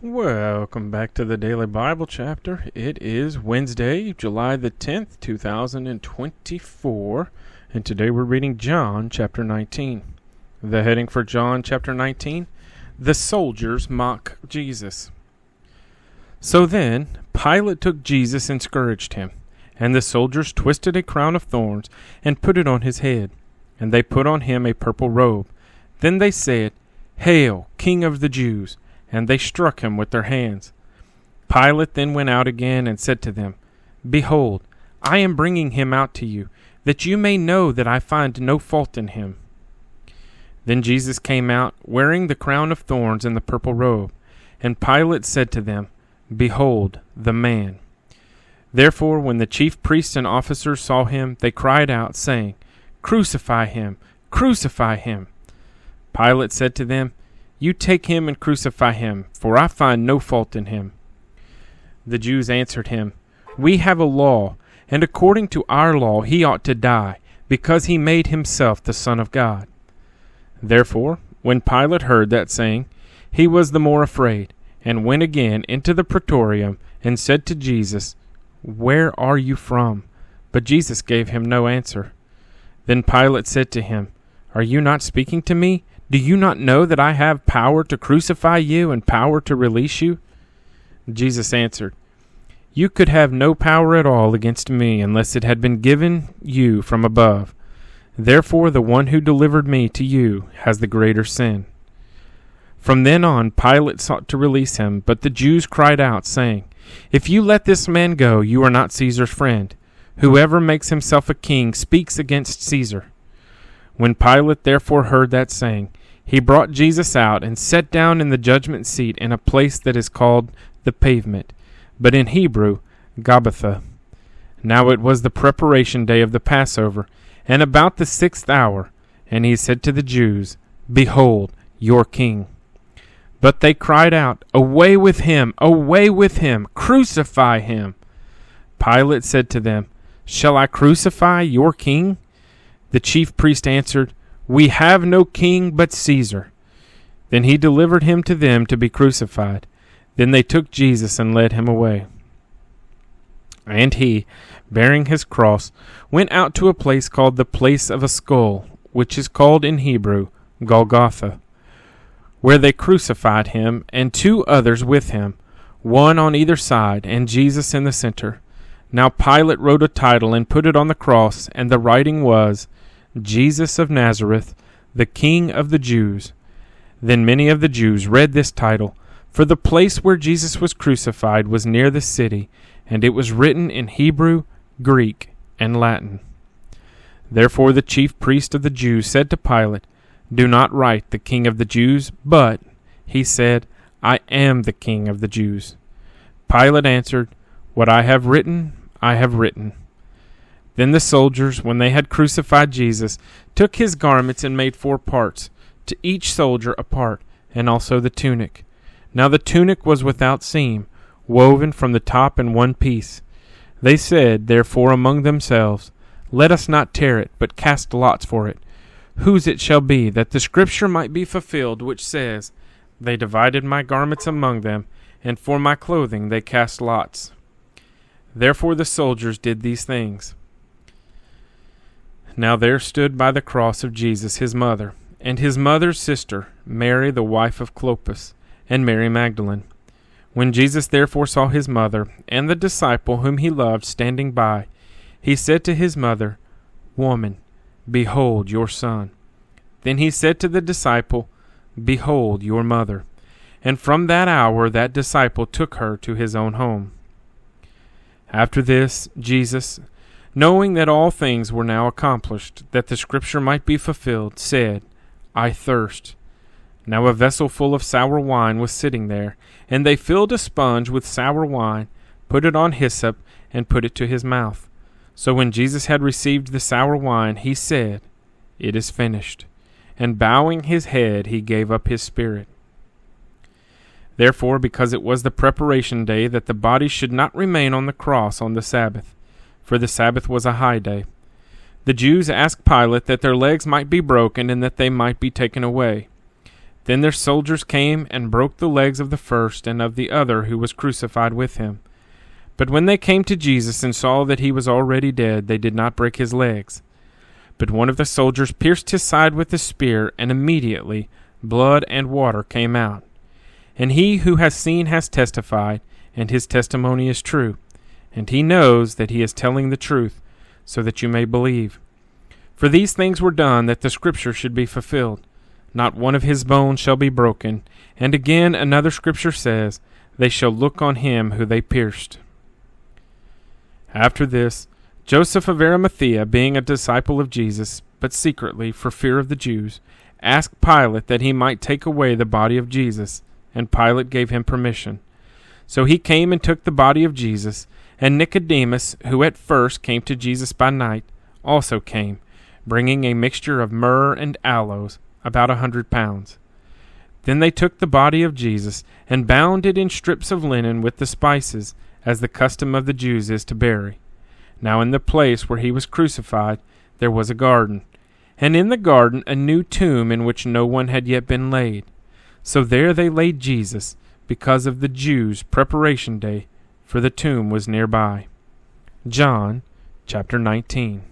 Welcome back to the Daily Bible Chapter. It is Wednesday, July the 10th, 2024, and today we're reading John chapter 19. The heading for John chapter 19, The Soldiers Mock Jesus. So then, Pilate took Jesus and scourged him, and the soldiers twisted a crown of thorns and put it on his head, and they put on him a purple robe. Then they said, "Hail, King of the Jews!" And they struck him with their hands. Pilate then went out again and said to them, "Behold, I am bringing him out to you, that you may know that I find no fault in him." Then Jesus came out, wearing the crown of thorns and the purple robe. And Pilate said to them, "Behold, the man." Therefore, when the chief priests and officers saw him, they cried out, saying, "Crucify him! Crucify him!" Pilate said to them, "You take him and crucify him, for I find no fault in him." The Jews answered him, "We have a law, and according to our law he ought to die, because he made himself the Son of God." Therefore, when Pilate heard that saying, he was the more afraid, and went again into the praetorium, and said to Jesus, "Where are you from?" But Jesus gave him no answer. Then Pilate said to him, "Are you not speaking to me? Do you not know that I have power to crucify you and power to release you?" Jesus answered, "You could have no power at all against me unless it had been given you from above. Therefore the one who delivered me to you has the greater sin." From then on Pilate sought to release him, but the Jews cried out, saying, "If you let this man go, you are not Caesar's friend. Whoever makes himself a king speaks against Caesar." When Pilate therefore heard that saying, he brought Jesus out and sat down in the judgment seat in a place that is called the Pavement, but in Hebrew, Gabbatha. Now it was the preparation day of the Passover, and about the 6th hour, and he said to the Jews, "Behold, your king." But they cried out, "Away with him! Away with him! Crucify him!" Pilate said to them, "Shall I crucify your king?" The chief priest answered, "We have no king but Caesar." Then he delivered him to them to be crucified. Then they took Jesus and led him away. And he, bearing his cross, went out to a place called the Place of a Skull, which is called in Hebrew Golgotha, where they crucified him, and two others with him, one on either side, and Jesus in the center. Now Pilate wrote a title and put it on the cross, and the writing was, "Jesus of Nazareth, the King of the Jews." Then many of the Jews read this title, for the place where Jesus was crucified was near the city, and it was written in Hebrew, Greek, and Latin. Therefore the chief priest of the Jews said to Pilate, "Do not write the King of the Jews, but," he said, "I am the King of the Jews." Pilate answered, "What I have written, I have written." Then the soldiers, when they had crucified Jesus, took his garments and made 4 parts, to each soldier a part, and also the tunic. Now the tunic was without seam, woven from the top in one piece. They said, therefore, among themselves, "Let us not tear it, but cast lots for it, whose it shall be, that the scripture might be fulfilled, which says, They divided my garments among them, and for my clothing they cast lots." Therefore the soldiers did these things. Now there stood by the cross of Jesus his mother, and his mother's sister, Mary the wife of Clopas, and Mary Magdalene. When Jesus therefore saw his mother, and the disciple whom he loved standing by, he said to his mother, "Woman, behold your son." Then he said to the disciple, "Behold your mother." And from that hour that disciple took her to his own home. After this, Jesus, knowing that all things were now accomplished, that the scripture might be fulfilled, said, "I thirst." Now a vessel full of sour wine was sitting there, and they filled a sponge with sour wine, put it on hyssop, and put it to his mouth. So when Jesus had received the sour wine, he said, "It is finished." And bowing his head, he gave up his spirit. Therefore, because it was the preparation day, that the body should not remain on the cross on the Sabbath, for the Sabbath was a high day, the Jews asked Pilate that their legs might be broken and that they might be taken away. Then their soldiers came and broke the legs of the first and of the other who was crucified with him. But when they came to Jesus and saw that he was already dead, they did not break his legs. But one of the soldiers pierced his side with a spear, and immediately blood and water came out. And he who has seen has testified, and his testimony is true. And he knows that he is telling the truth, so that you may believe. For these things were done that the scripture should be fulfilled. Not one of his bones shall be broken. And again another scripture says, They shall look on him who they pierced. After this, Joseph of Arimathea, being a disciple of Jesus, but secretly, for fear of the Jews, asked Pilate that he might take away the body of Jesus, and Pilate gave him permission. So he came and took the body of Jesus, and Nicodemus, who at first came to Jesus by night, also came, bringing a mixture of myrrh and aloes, about 100 pounds. Then they took the body of Jesus, and bound it in strips of linen with the spices, as the custom of the Jews is to bury. Now in the place where he was crucified there was a garden, and in the garden a new tomb in which no one had yet been laid. So there they laid Jesus, because of the Jews' preparation day, for the tomb was nearby. John chapter 19.